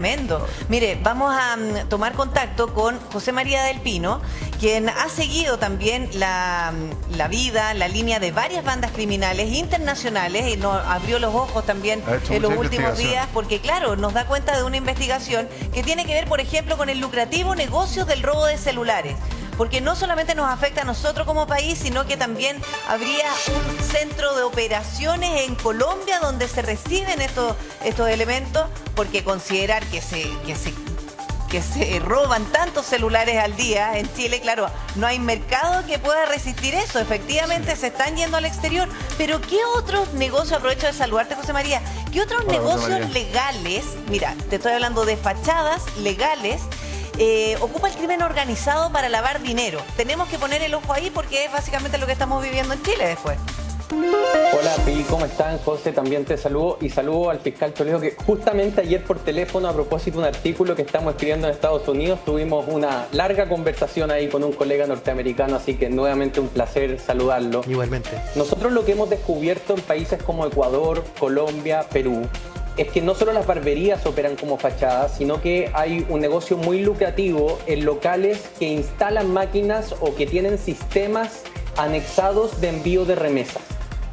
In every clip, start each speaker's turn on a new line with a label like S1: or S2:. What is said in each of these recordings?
S1: Tremendo. Mire, vamos a tomar contacto con José María del Pino, quien ha seguido también la vida, la línea de varias bandas criminales internacionales y nos abrió los ojos también en los últimos días, porque claro, nos da cuenta de una investigación que tiene que ver, por ejemplo, con el lucrativo negocio del robo de celulares. Porque no solamente nos afecta a nosotros como país, sino que también habría un centro de operaciones en Colombia donde se reciben estos elementos, porque considerar que se roban tantos celulares al día en Chile, claro, no hay mercado que pueda resistir eso. Efectivamente se están yendo al exterior. Pero ¿qué otros negocios, aprovecho de saludarte, José María, qué otros negocios legales, mira, te estoy hablando de fachadas legales, ocupa el crimen organizado para lavar dinero? Tenemos que poner el ojo ahí porque es básicamente lo que estamos viviendo en Chile después.
S2: Hola, Pi, ¿cómo están? José, también te saludo y saludo al fiscal Toledo, que justamente ayer por teléfono, a propósito de un artículo que estamos escribiendo en Estados Unidos, tuvimos una larga conversación ahí con un colega norteamericano, así que nuevamente un placer saludarlo.
S3: Igualmente.
S2: Nosotros lo que hemos descubierto en países como Ecuador, Colombia, Perú, es que no solo las barberías operan como fachadas, sino que hay un negocio muy lucrativo en locales que instalan máquinas o que tienen sistemas anexados de envío de remesas.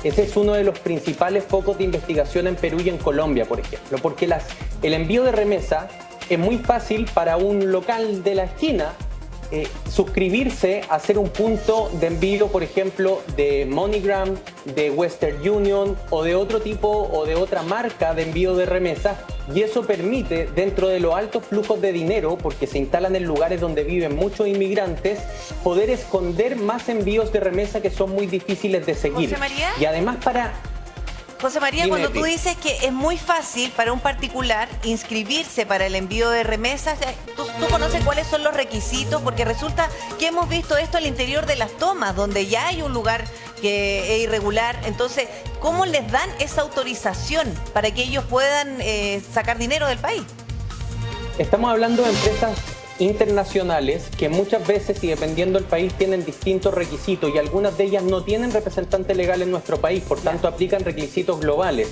S2: Ese es uno de los principales focos de investigación en Perú y en Colombia, por ejemplo, porque el envío de remesa es muy fácil para un local de la esquina suscribirse, hacer un punto de envío, por ejemplo, de MoneyGram, de Western Union o de otro tipo o de otra marca de envío de remesas, y eso permite, dentro de los altos flujos de dinero, porque se instalan en lugares donde viven muchos inmigrantes, poder esconder más envíos de remesa que son muy difíciles de seguir.
S1: José María.
S2: Y además
S1: José María, dime, cuando tú dices que es muy fácil para un particular inscribirse para el envío de remesas, ¿tú conoces cuáles son los requisitos? Porque resulta que hemos visto esto al interior de las tomas, donde ya hay un lugar que es irregular. Entonces, ¿cómo les dan esa autorización para que ellos puedan sacar dinero del país?
S2: Estamos hablando de empresas internacionales que muchas veces, y dependiendo del país, tienen distintos requisitos, y algunas de ellas no tienen representante legal en nuestro país, por tanto aplican requisitos globales.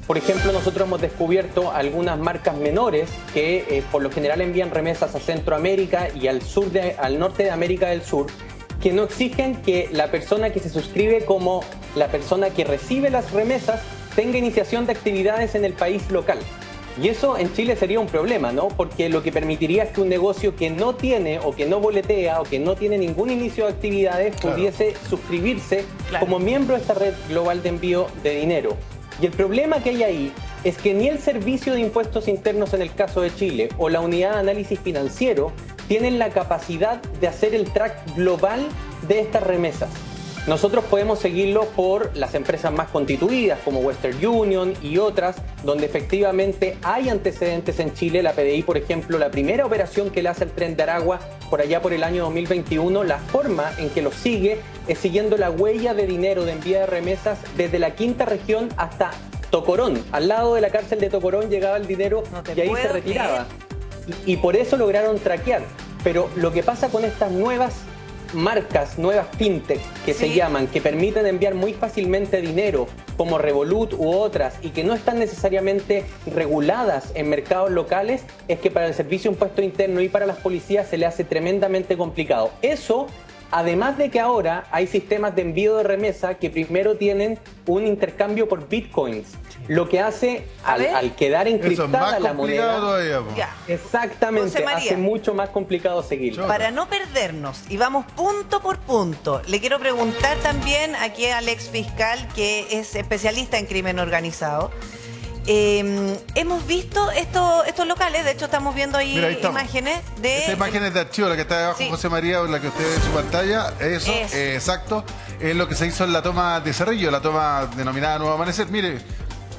S2: Por ejemplo, nosotros hemos descubierto algunas marcas menores que por lo general envían remesas a Centroamérica y al norte de América del Sur, que no exigen que la persona que se suscribe como la persona que recibe las remesas tenga iniciación de actividades en el país local. Y eso en Chile sería un problema, ¿no? Porque lo que permitiría es que un negocio que no tiene o que no boletea o que no tiene ningún inicio de actividades pudiese suscribirse como miembro de esta red global de envío de dinero. Y el problema que hay ahí es que ni el Servicio de Impuestos Internos en el caso de Chile o la Unidad de Análisis Financiero tienen la capacidad de hacer el track global de estas remesas. Nosotros podemos seguirlo por las empresas más constituidas como Western Union y otras, donde efectivamente hay antecedentes en Chile. La PDI, por ejemplo, la primera operación que le hace el Tren de Aragua por allá por el año 2021, la forma en que lo sigue es siguiendo la huella de dinero de envía de remesas desde la quinta región hasta Tocorón. Al lado de la cárcel de Tocorón llegaba el dinero y ahí se retiraba. Y por eso lograron traquear. Pero lo que pasa con estas nuevas marcas, nuevas fintech que se llaman, que permiten enviar muy fácilmente dinero, como Revolut u otras, y que no están necesariamente reguladas en mercados locales, es que para el Servicio de Impuesto Interno y para las policías se le hace tremendamente complicado. Eso, además de que ahora hay sistemas de envío de remesa que primero tienen un intercambio por bitcoins, lo que hace, al quedar encriptada la moneda, todavía, exactamente, hace mucho más complicado seguirlo.
S1: Para no perdernos, y vamos punto por punto, le quiero preguntar también aquí al ex fiscal, que es especialista en crimen organizado. Hemos visto estos locales, de hecho estamos viendo ahí imágenes de...
S4: Estas imágenes de archivo, la que está debajo, José María, la que usted ve en su pantalla, eso, exacto, es lo que se hizo en la toma de Cerrillo, la toma denominada Nuevo Amanecer. Mire,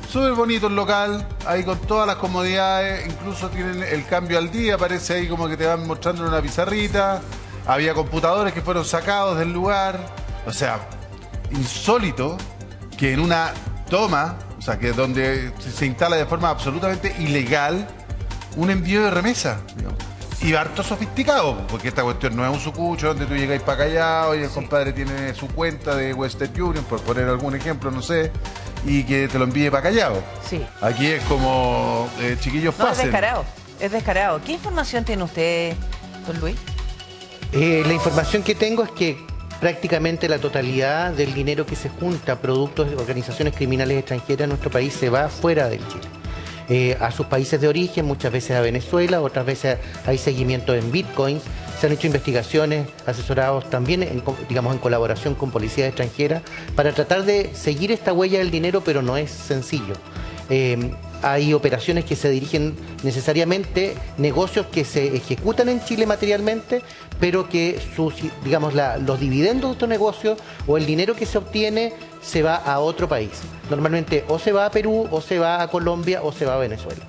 S4: súper bonito el local, ahí con todas las comodidades, incluso tienen el cambio al día, parece ahí como que te van mostrando en una pizarrita, había computadores que fueron sacados del lugar, o sea, insólito que en una toma, o sea, que donde se instala de forma absolutamente ilegal un envío de remesa, digamos. Y harto sofisticado, porque esta cuestión no es un sucucho donde tú llegáis para Callao y el compadre tiene su cuenta de Western Union, por poner algún ejemplo, no sé, y que te lo envíe para Callao.
S1: Sí.
S4: Aquí es como chiquillos pasen.
S1: Es descarado. Es descarado. ¿Qué información tiene usted, don Luis?
S3: La información que tengo es que prácticamente la totalidad del dinero que se junta productos de organizaciones criminales extranjeras en nuestro país se va fuera del Chile. A sus países de origen, muchas veces a Venezuela, otras veces hay seguimiento en bitcoins. Se han hecho investigaciones asesorados también, en colaboración con policías extranjeras, para tratar de seguir esta huella del dinero, pero no es sencillo. Hay operaciones que se dirigen necesariamente, negocios que se ejecutan en Chile materialmente, pero que los dividendos de estos negocios o el dinero que se obtiene se va a otro país. Normalmente o se va a Perú, o se va a Colombia, o se va a Venezuela.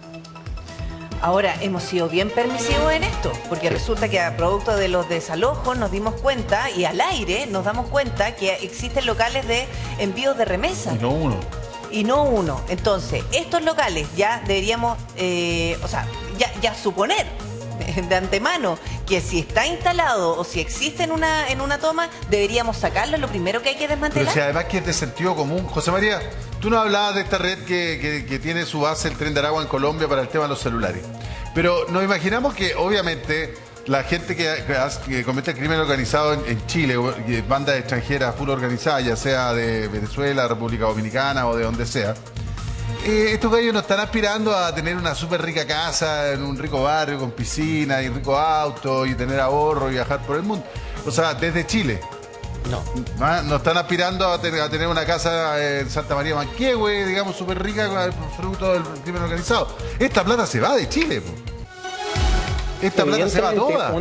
S1: Ahora, hemos sido bien permisivos en esto, porque resulta que a producto de los desalojos nos dimos cuenta, y al aire nos damos cuenta que existen locales de envíos de remesas. Y no uno. Entonces, estos locales ya deberíamos, ya suponer de antemano que si está instalado o si existe en una toma, deberíamos sacarlo. Lo primero que hay que desmantelar.
S4: Pero si además que es de sentido común. José María, tú nos hablabas de esta red que tiene su base el Tren de Aragua en Colombia para el tema de los celulares. Pero nos imaginamos que obviamente la gente que comete el crimen organizado en Chile, bandas extranjeras full organizadas, ya sea de Venezuela, República Dominicana o de donde sea, estos gallos no están aspirando a tener una súper rica casa en un rico barrio con piscina y rico auto y tener ahorro y viajar por el mundo. O sea, desde Chile. No están aspirando a tener una casa en Santa María Manquehue, digamos, súper rica, fruto del crimen organizado. Esta plata se va de Chile, po. Esta plata se va toda.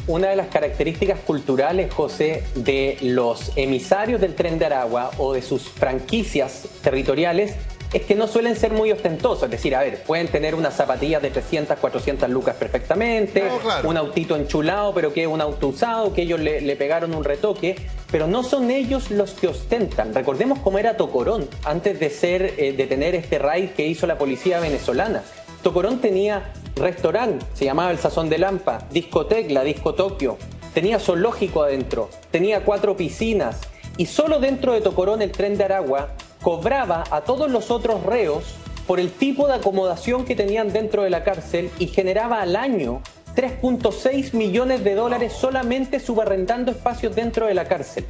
S2: Una de las características culturales, José, de los emisarios del Tren de Aragua o de sus franquicias territoriales es que no suelen ser muy ostentosos. Es decir, pueden tener unas zapatillas de 300, 400 lucas perfectamente, un autito enchulado, pero que es un auto usado, que ellos le pegaron un retoque, pero no son ellos los que ostentan. Recordemos cómo era Tocorón antes de tener este raid que hizo la policía venezolana. Tocorón tenía restaurante, se llamaba El Sazón de Lampa, discoteca, la Disco Tokio, tenía zoológico adentro, tenía 4 piscinas, y solo dentro de Tocorón el Tren de Aragua cobraba a todos los otros reos por el tipo de acomodación que tenían dentro de la cárcel y generaba al año 3.6 millones de dólares solamente subarrendando espacios dentro de la cárcel.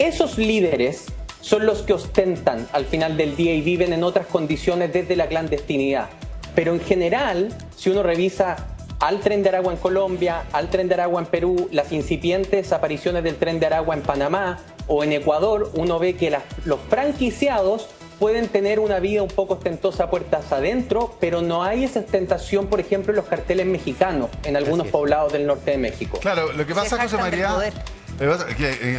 S2: Esos líderes son los que ostentan al final del día y viven en otras condiciones desde la clandestinidad. Pero en general, si uno revisa al Tren de Aragua en Colombia, al Tren de Aragua en Perú, las incipientes apariciones del Tren de Aragua en Panamá o en Ecuador, uno ve que los franquiciados pueden tener una vida un poco ostentosa puertas adentro, pero no hay esa ostentación, por ejemplo, en los carteles mexicanos, en algunos poblados del norte de México.
S4: Claro, lo que pasa, José María,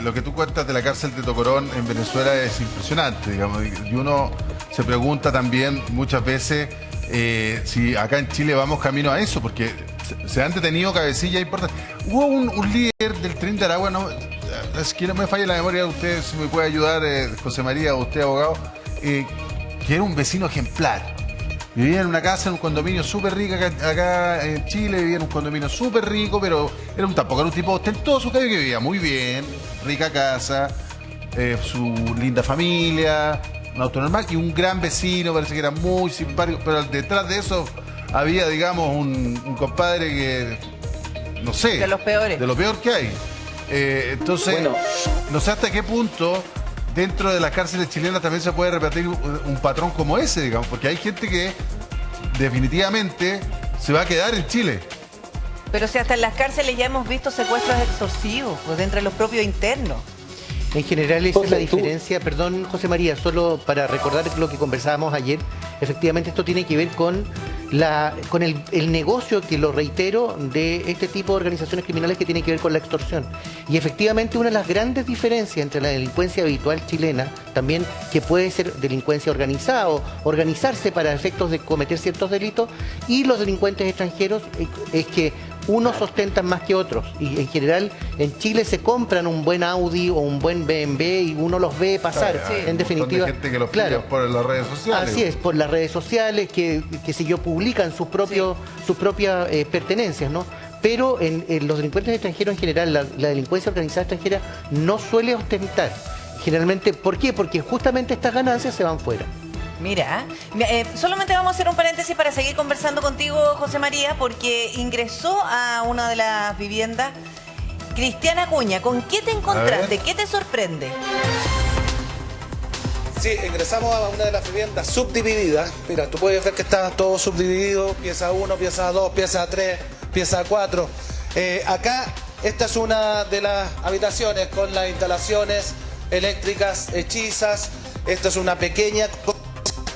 S4: lo que tú cuentas de la cárcel de Tocorón en Venezuela es impresionante, digamos, y uno se pregunta también muchas veces si acá en Chile vamos camino a eso, porque se han detenido cabecillas importantes. Hubo un líder del Tren de Aragua, es que no me falle la memoria, usted si me puede ayudar, José María, usted abogado, que era un vecino ejemplar. Vivía en una casa, en un condominio súper rico acá en Chile, vivía en un condominio súper rico, pero tampoco era un tipo ostentoso, que vivía muy bien, rica casa, su linda familia, un auto normal y un gran vecino, parece que era muy simpático, pero detrás de eso había, digamos, un compadre que, no sé,
S1: de los peores,
S4: de lo peor que hay. Entonces, no sé hasta qué punto dentro de las cárceles chilenas también se puede repetir un patrón como ese, digamos, porque hay gente que definitivamente se va a quedar en Chile.
S1: Pero si hasta en las cárceles ya hemos visto secuestros extorsivos, pues entre los propios internos.
S3: En general esa es la diferencia, perdón José María, solo para recordar lo que conversábamos ayer, efectivamente esto tiene que ver con el negocio, que lo reitero, de este tipo de organizaciones criminales que tiene que ver con la extorsión. Y efectivamente una de las grandes diferencias entre la delincuencia habitual chilena, también que puede ser delincuencia organizada o organizarse para efectos de cometer ciertos delitos, y los delincuentes extranjeros, es que unos ostentan más que otros, y en general en Chile se compran un buen Audi o un buen BMW y uno los ve pasar. En definitiva,
S4: hay gente que los pilla por las redes sociales.
S3: Así es, por las redes sociales que publican sus propias pertenencias, ¿no? Pero en los delincuentes extranjeros en general, la delincuencia organizada extranjera no suele ostentar. Generalmente, ¿por qué? Porque justamente estas ganancias se van fuera.
S1: Mira, solamente vamos a hacer un paréntesis para seguir conversando contigo, José María, porque ingresó a una de las viviendas Cristian Acuña. ¿Con qué te encontraste? ¿Qué te sorprende?
S5: Sí, ingresamos a una de las viviendas subdivididas. Mira, tú puedes ver que está todo subdividido, pieza 1, pieza 2, pieza 3, pieza 4. Acá, esta es una de las habitaciones con las instalaciones eléctricas hechizas. Esta es una pequeña...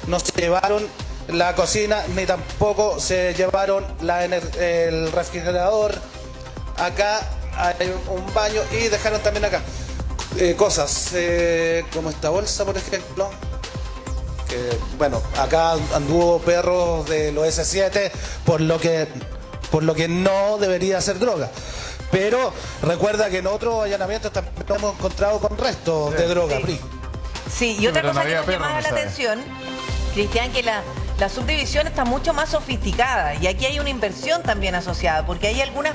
S5: No se llevaron la cocina ni tampoco se llevaron el refrigerador. Acá hay un baño y dejaron también acá cosas como esta bolsa, por ejemplo. Que, bueno, acá anduvo perros de los S7 por lo que no debería ser droga. Pero recuerda que en otros allanamientos también hemos encontrado con restos de droga.
S1: Sí. Sí, y otra cosa que nos llamaba la atención, Cristian, que la subdivisión está mucho más sofisticada y aquí hay una inversión también asociada, porque hay algunas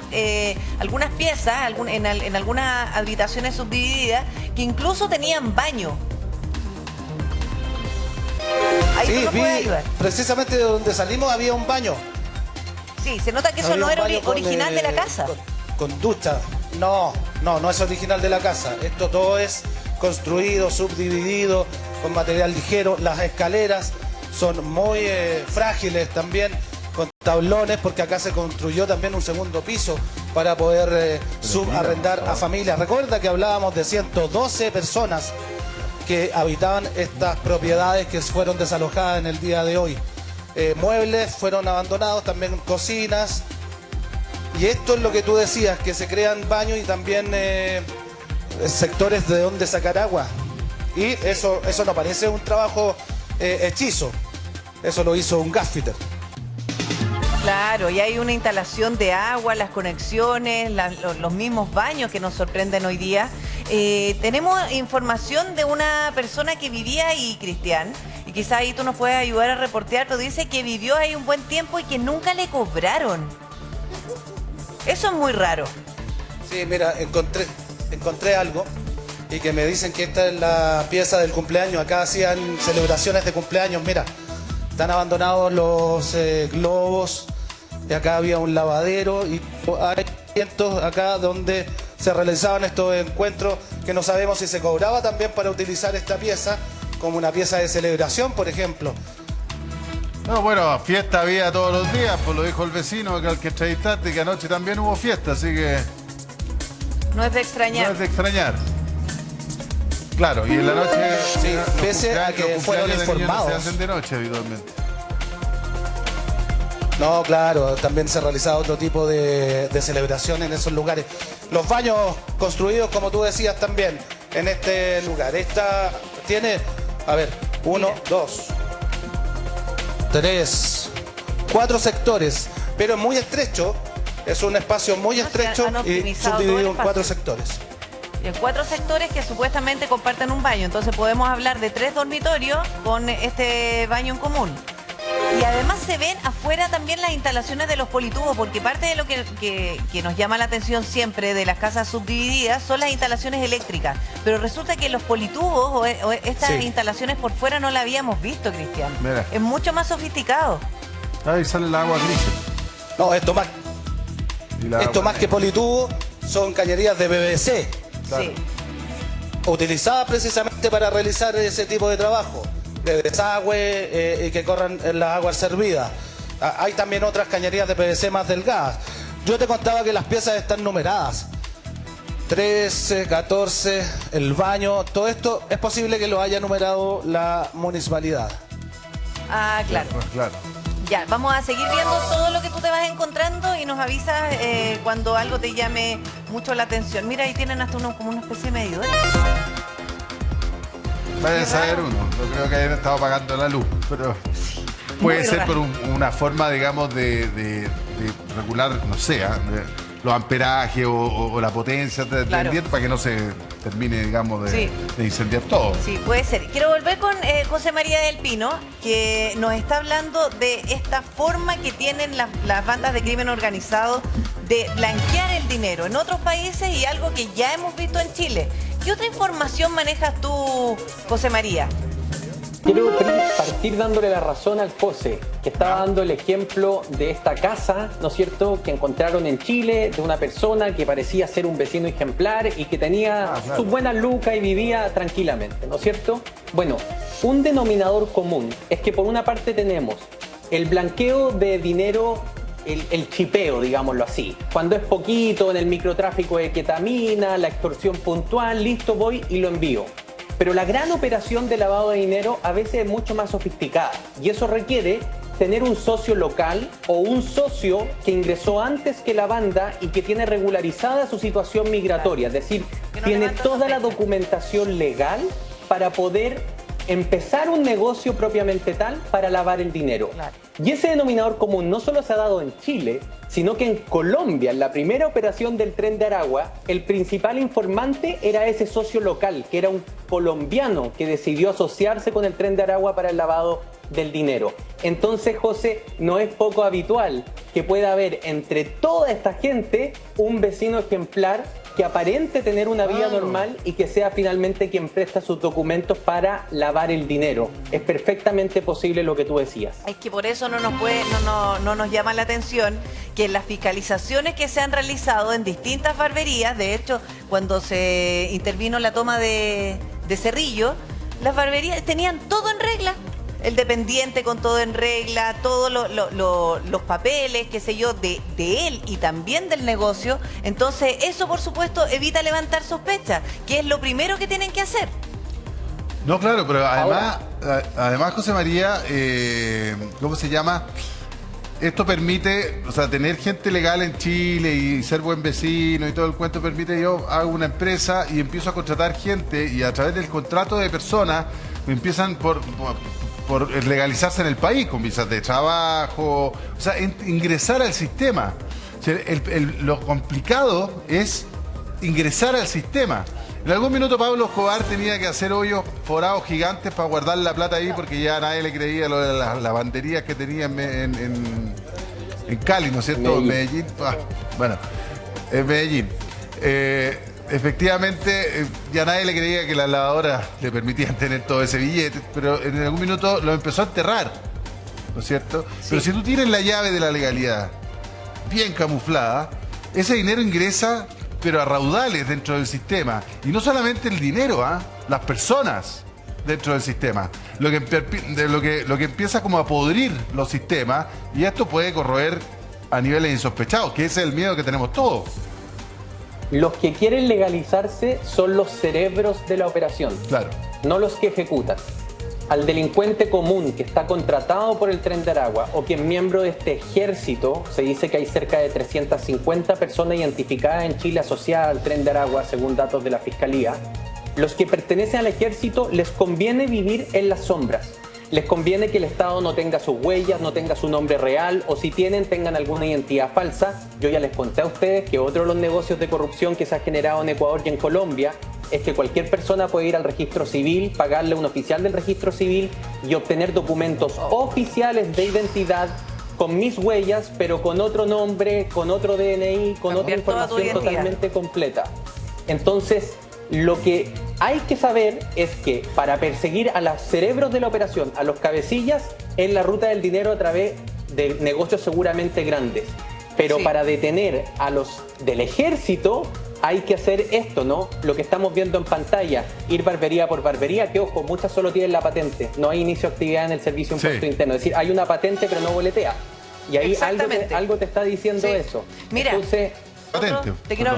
S1: piezas en algunas habitaciones subdivididas que incluso tenían baño. Ahí
S5: sí,
S1: tú nos puedes ayudar.
S5: Precisamente de donde salimos había un baño.
S1: Sí, se nota que eso no era original de la casa.
S5: Con ducha. No es original de la casa. Esto todo es construido, subdividido, con material ligero. Las escaleras son muy frágiles también, con tablones, porque acá se construyó también un segundo piso para poder subarrendar a familias. Recuerda que hablábamos de 112 personas que habitaban estas propiedades que fueron desalojadas en el día de hoy. Muebles fueron abandonados, también cocinas. Y esto es lo que tú decías, que se crean baños y también sectores de donde sacar agua. Y eso no parece un trabajo hechizo. Eso lo hizo un gasfitter.
S1: Claro, y hay una instalación de agua, las conexiones, los mismos baños que nos sorprenden hoy día. Tenemos información de una persona que vivía ahí, Cristian, y quizás ahí tú nos puedes ayudar a reportear, pero dice que vivió ahí un buen tiempo y que nunca le cobraron. Eso es muy raro.
S5: Sí, mira, encontré algo y que me dicen que esta es la pieza del cumpleaños. Acá hacían celebraciones de cumpleaños, mira. Están abandonados los globos, y acá había un lavadero y hay asientos acá donde se realizaban estos encuentros que no sabemos si se cobraba también para utilizar esta pieza como una pieza de celebración, por ejemplo.
S4: No, bueno, fiesta había todos los días, pues lo dijo el vecino que al que entrevistaste, que anoche también hubo fiesta, así que...
S1: No es de extrañar.
S4: No es de extrañar. Claro, y en la noche...
S5: Sí, pese a que fueron informados.
S4: Se hacen de noche habitualmente.
S5: No, claro, también se realizaba otro tipo de celebración en esos lugares. Los baños construidos, como tú decías también, en este lugar. Esta tiene, a ver, 1, 2, 3, 4 sectores, pero es muy estrecho. Es un espacio muy estrecho y subdividido en 4 sectores.
S1: En 4 sectores que supuestamente comparten un baño. Entonces podemos hablar de 3 dormitorios con este baño en común. Y además se ven afuera también las instalaciones de los politubos, porque parte de lo que nos llama la atención siempre de las casas subdivididas son las instalaciones eléctricas. Pero resulta que los politubos o estas instalaciones por fuera no la habíamos visto, Cristian.
S4: Mira.
S1: Es mucho más sofisticado.
S4: Ahí sale el agua gris.
S5: No, esto más que politubo son cañerías de PVC.
S4: Claro.
S1: Sí.
S5: Utilizadas precisamente para realizar ese tipo de trabajo, de desagüe y que corran las aguas servidas. Hay también otras cañerías de PVC más delgadas. Yo te contaba que las piezas están numeradas. 13, 14, el baño, todo esto es posible que lo haya numerado la municipalidad.
S1: Ah, claro.
S4: Claro.
S1: Ya, vamos a seguir viendo todo lo que tú te vas encontrando y nos avisas cuando algo te llame mucho la atención. Mira, ahí tienen hasta como una especie de medidor.
S4: Vaya a saber uno. Yo creo que hayan estado pagando la luz, pero puede ser por una forma, digamos, de regular, no sé, los amperajes o la potencia del diente para que no se termine, digamos, de incendiar todo.
S1: Sí, puede ser. Quiero volver con José María del Pino, que nos está hablando de esta forma que tienen las bandas de crimen organizado de blanquear el dinero en otros países y algo que ya hemos visto en Chile. ¿Qué otra información manejas tú, José María?
S2: Quiero partir dándole la razón al José, que estaba dando el ejemplo de esta casa, ¿no es cierto?, que encontraron en Chile, de una persona que parecía ser un vecino ejemplar y que tenía sus buenas lucas y vivía tranquilamente, ¿no es cierto? Bueno, un denominador común es que por una parte tenemos el blanqueo de dinero, el chipeo, digámoslo así. Cuando es poquito, en el microtráfico de ketamina, la extorsión puntual, listo, voy y lo envío. Pero la gran operación de lavado de dinero a veces es mucho más sofisticada y eso requiere tener un socio local o un socio que ingresó antes que la banda y que tiene regularizada su situación migratoria, es decir, tiene toda la documentación legal para poder empezar un negocio propiamente tal para lavar el dinero. Claro. Y ese denominador común no solo se ha dado en Chile, sino que en Colombia, en la primera operación del Tren de Aragua, el principal informante era ese socio local, que era un colombiano que decidió asociarse con el Tren de Aragua para el lavado del dinero. Entonces, José, no es poco habitual que pueda haber entre toda esta gente un vecino ejemplar que aparente tener una vida normal y que sea finalmente quien presta sus documentos para lavar el dinero. Es perfectamente posible lo que tú decías.
S1: Es que por eso no nos llama la atención que en las fiscalizaciones que se han realizado en distintas barberías, de hecho, cuando se intervino la toma de Cerrillo, las barberías tenían todo en regla. El dependiente con todo en regla, todos los papeles, qué sé yo, de él y también del negocio. Entonces, eso por supuesto evita levantar sospechas, que es lo primero que tienen que hacer.
S4: No, claro, pero además José María, ¿cómo se llama? Esto permite, o sea, tener gente legal en Chile y ser buen vecino y todo el cuento permite, yo hago una empresa y empiezo a contratar gente y a través del contrato de personas me empiezan por legalizarse en el país, con visas de trabajo, o sea, ingresar al sistema. O sea, lo complicado es ingresar al sistema. En algún minuto Pablo Escobar tenía que hacer hoyos forados gigantes para guardar la plata ahí porque ya nadie le creía lo de las lavanderías que tenía en Cali, ¿no es cierto? Medellín. Bueno, en Medellín. Efectivamente, ya nadie le creía que las lavadoras le permitían tener todo ese billete, pero en algún minuto lo empezó a enterrar, ¿no es cierto? Sí. Pero si tú tienes la llave de la legalidad bien camuflada, ese dinero ingresa, pero a raudales dentro del sistema. Y no solamente el dinero, las personas dentro del sistema. Lo que empieza como a podrir los sistemas, y esto puede corroer a niveles insospechados, que ese es el miedo que tenemos todos.
S2: Los que quieren legalizarse son los cerebros de la operación,
S4: claro,
S2: no los que ejecutan. Al delincuente común que está contratado por el Tren de Aragua o que es miembro de este ejército, se dice que hay cerca de 350 personas identificadas en Chile asociadas al Tren de Aragua, según datos de la Fiscalía. Los que pertenecen al ejército les conviene vivir en las sombras. Les conviene que el Estado no tenga sus huellas, no tenga su nombre real, o si tengan alguna identidad falsa. Yo ya les conté a ustedes que otro de los negocios de corrupción que se ha generado en Ecuador y en Colombia es que cualquier persona puede ir al registro civil, pagarle a un oficial del registro civil y obtener documentos oficiales de identidad con mis huellas, pero con otro nombre, con otro DNI, con otra información totalmente completa. Entonces, lo que hay que saber es que para perseguir a los cerebros de la operación, a los cabecillas, es la ruta del dinero a través de negocios seguramente grandes. Pero sí, para detener a los del ejército hay que hacer esto, ¿no? Lo que estamos viendo en pantalla, ir barbería por barbería, que ojo, muchas solo tienen la patente. No hay inicio de actividad en el servicio de impuesto interno. Es decir, hay una patente pero no boletea. Y ahí algo te está diciendo eso.
S1: Mira,
S2: entonces,
S4: patente.
S1: Te quiero